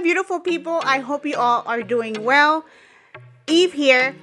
beautiful people. I hope you all are doing well. Eve here.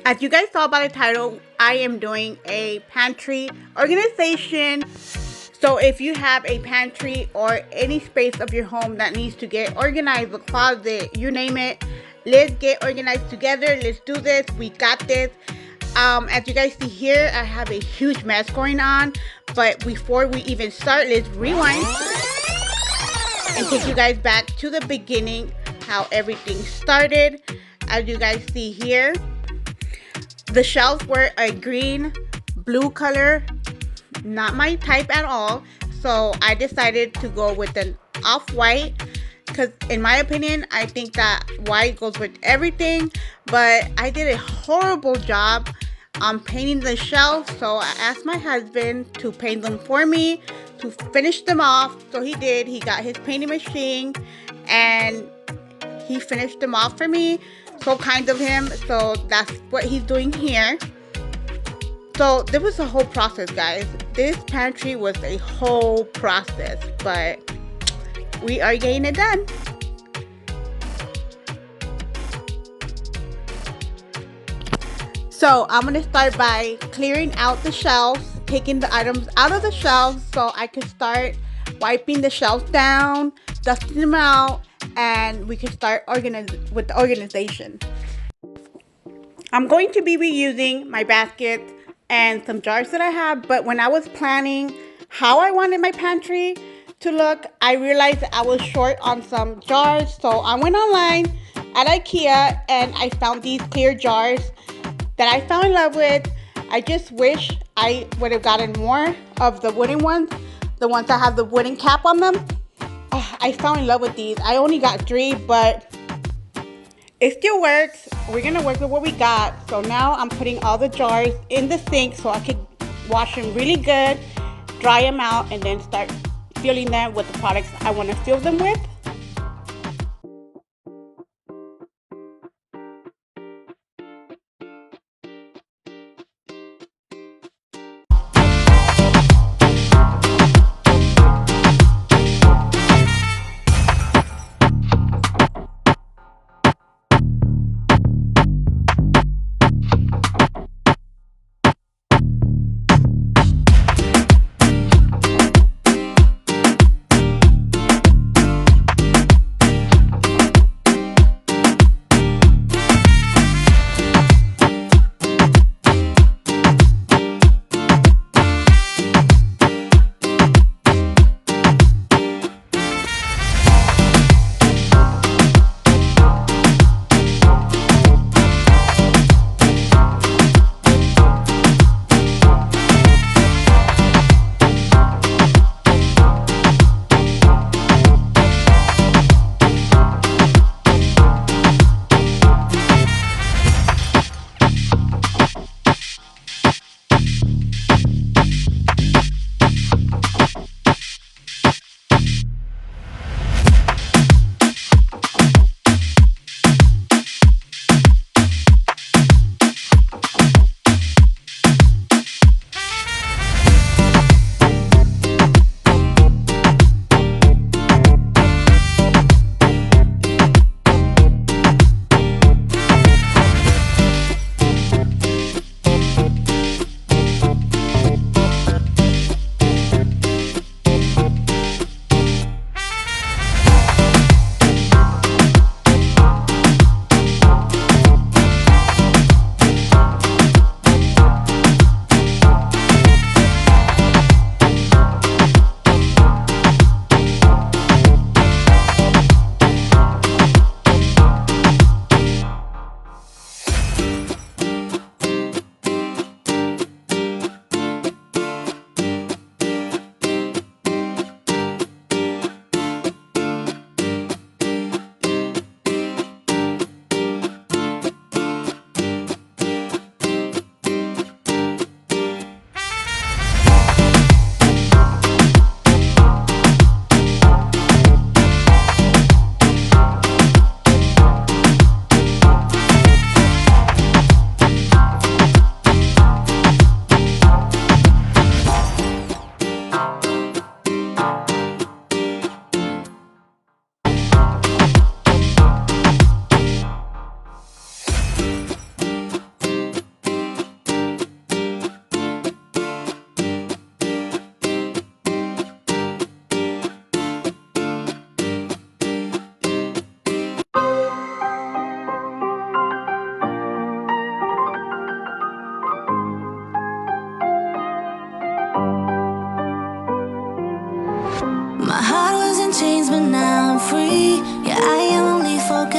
As you guys saw by the title, I am doing a pantry organization. So if you have a pantry or any space of your home that needs to get organized, a closet, you name it, let's get organized together. Let's do this. We got this. As you guys see here, I have a huge mess going on. But before we even start, let's rewind and take you guys back to the beginning, how everything started. As you guys see here, the shelves were a green, blue color, not my type at all. So I decided to go with an off-white because in my opinion, I think that white goes with everything. But I did a horrible job on painting the shelves, so I asked my husband to paint them for me, to finish them off. So he did. He got his painting machine and he finished them off for me. So kind of him. So that's what he's doing here. So there was a whole process, guys. This pantry was a whole process, but we are getting it done. So I'm going to start by clearing out the shelves, taking the items out of the shelves so I can start wiping the shelves down, dusting them out, and we can start with the organization. I'm going to be reusing my basket and some jars that I have, but when I was planning how I wanted my pantry to look, I realized that I was short on some jars. So I went online at IKEA and I found these clear jars that I fell in love with. I just wish I would have gotten more of the wooden ones, the ones that have the wooden cap on them. I fell in love with these. I only got 3, but it still works. We're gonna work with what we got. So now I'm putting all the jars in the sink so I could wash them really good, dry them out, and then start filling them with the products I want to fill them with.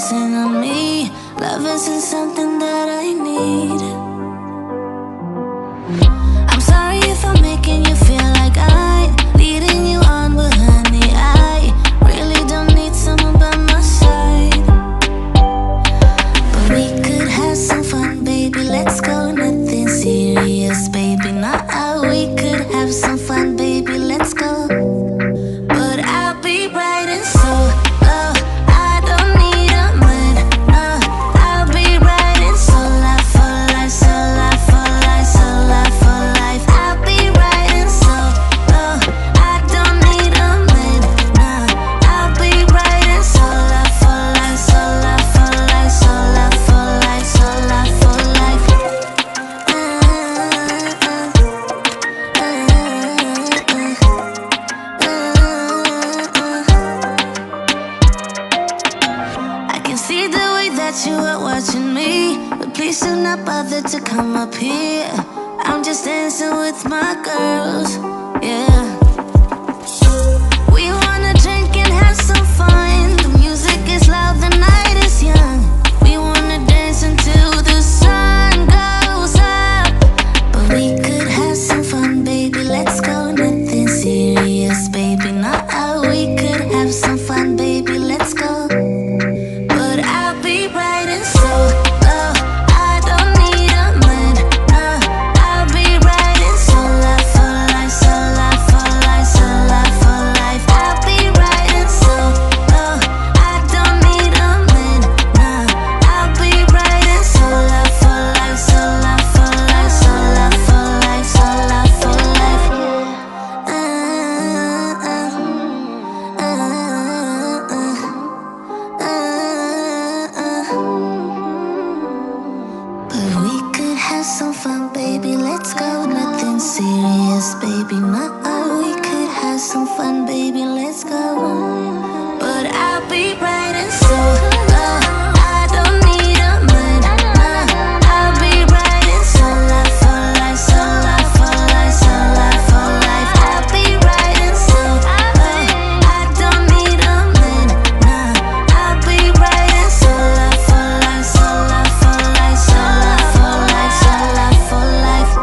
focusing on me. Love isn't something that I need. I'm sorry if I'm making you feel like I'm leading you on, but honey, I really don't need someone by my side. But we could have some fun, baby, let's go. Nothing serious, baby, not out. We could have some fun, baby, let's go. But I'll be bright and solo. I don't need a man, no. I'll be bright and solo for life, solo for life, solo for life. I'll be bright and solo. I don't need a man, no. I'll be bright and solo for life, solo for life, solo for life, solo for life. I can see the way that you are watching me, but please do not bother to come up here. I'm just dancing with my girls, yeah. We wanna drink and have some fun. The music is loud, the night is young. We wanna dance until the sun goes up. But we could have some fun, baby, let's go. Nothing serious, baby, not out. We could have some fun, baby, let's go. But I'll be bright and solo. I don't need a man, no. I'll be bright and solo for life, solo for life, solo for life. I'll be bright and solo. I don't need a man, no. I'll be bright and solo for life, solo for life, solo for life, solo for life. But we could have some fun, baby, let's go. Nothing serious, baby, not out. We could have some fun, baby, let's go. But I'll be bright and solo. I don't need a man, no. I'll be bright and solo for life, solo for life, solo for life. I'll be bright and solo. I don't need a man, no. I'll be bright and solo for life, solo for life, solo for life, solo for life.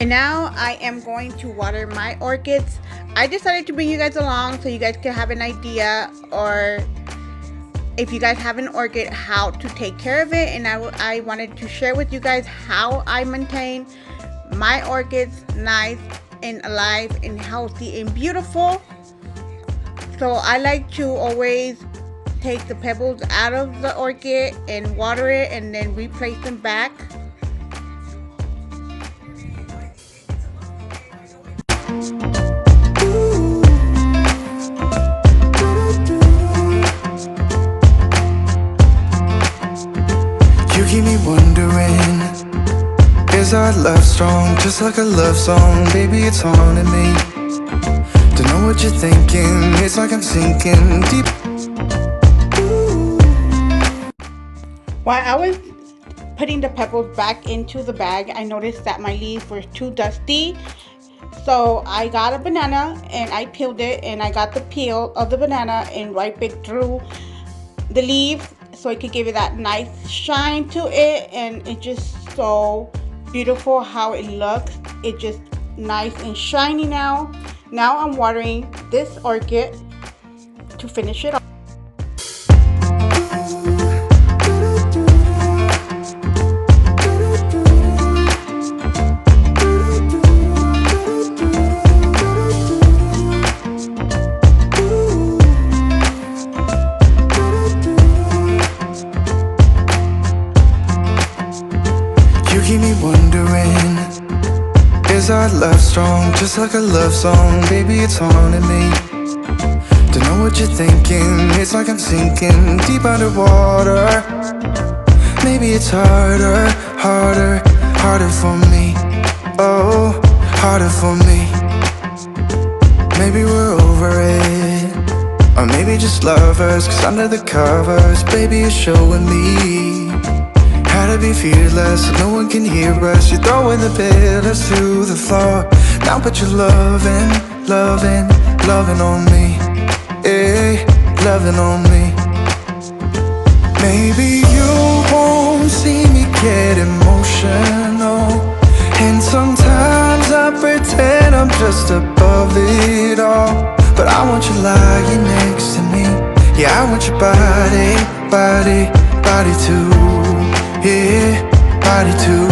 And now I am going to water my orchids. I decided to bring you guys along so you guys can have an idea, or if you guys have an orchid, how to take care of it. And I wanted to share with you guys how I maintain my orchids nice and alive and healthy and beautiful. So I like to always take the pebbles out of the orchid and water it and then replace them back. You keep me wondering, is our love strong? Just like a love song, baby, it's haunting me. Don't know what you're thinking, it's like I'm sinking deep. While I was putting the pebbles back into the bag, I noticed that my leaves were too dusty. So I got a banana and I peeled it, and I got the peel of the banana and wiped it through the leaves so it could give it that nice shine to it. And it's just so beautiful how it looks. It's just nice and shiny now. Now I'm watering this orchid to finish it off. Keep me wondering, is our love strong? Just like a love song, baby, it's haunting me. Don't know what you're thinking, it's like I'm sinking deep underwater. Maybe it's harder, harder, harder for me. Oh, harder for me. Maybe we're over it, or Or maybe just lovers, cause under the covers, baby, you're showing me how to be fearless so no one can hear us. You're throwing the pillars to the floor. Now put your loving, loving, loving on me. Yeah, loving on me. Maybe you won't see me get emotional, and sometimes I pretend I'm just above it all. But I want you lying next to me. Yeah, I want your body, body, body too. Yeah, body too.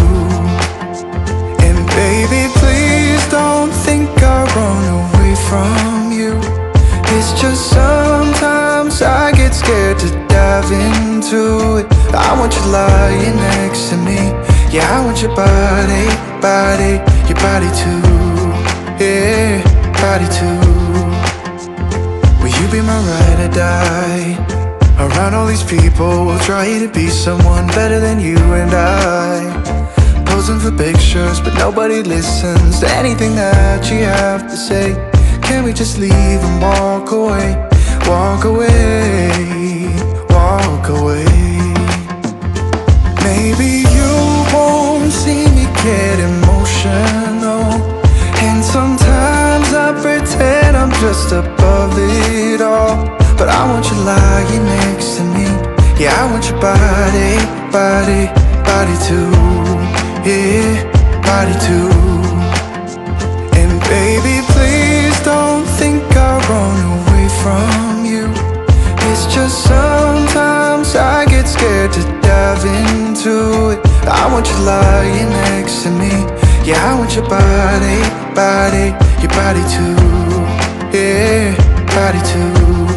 And baby, please don't think I run away from you. It's just sometimes I get scared to dive into it. I want you lying next to me. Yeah, I want your body, body, your body too. Yeah, body too. Will you be my ride or die? Around all these people, we'll try to be someone better than you and I. Posing for pictures, but nobody listens to anything that you have to say. Can we just leave and walk away? Walk away, walk away. Maybe you won't see me get emotional, and sometimes I pretend I'm just above it all. But I want you lying next to me. Yeah, I want your body, body, body too. Yeah, body too. And baby, please don't think I run away from you. It's just sometimes I get scared to dive into it. I want you lying next to me. Yeah, I want your body, body, your body too. Yeah, body too.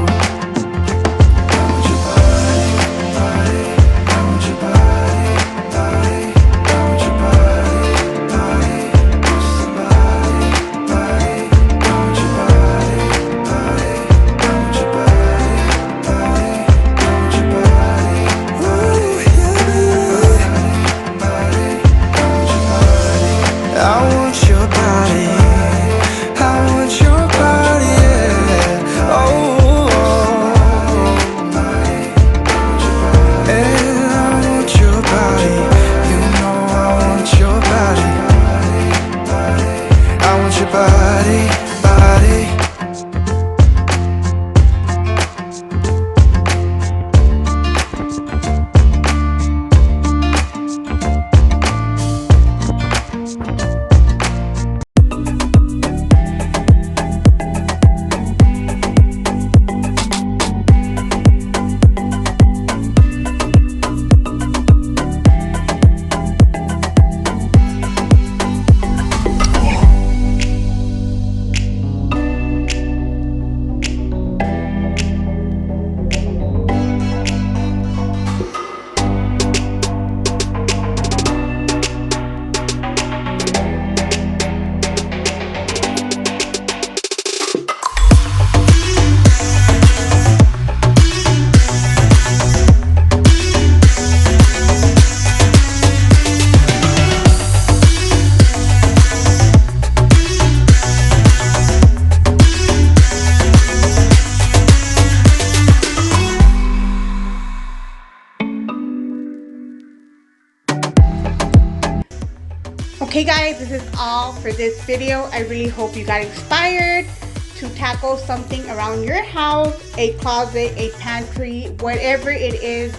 Okay guys, this is all for this video. I really hope you got inspired to tackle something around your house, a closet, a pantry, whatever it is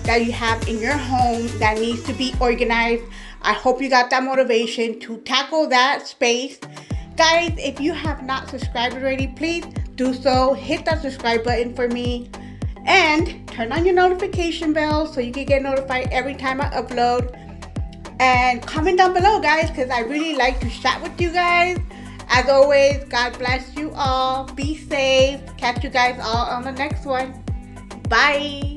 that you have in your home that needs to be organized. I hope you got that motivation to tackle that space. Guys, if you have not subscribed already, please do so. Hit that subscribe button for me and turn on your notification bell so you can get notified every time I upload. And comment down below, guys, because I really like to chat with you guys. As always, God bless you all. Be safe. Catch you guys all on the next one. Bye.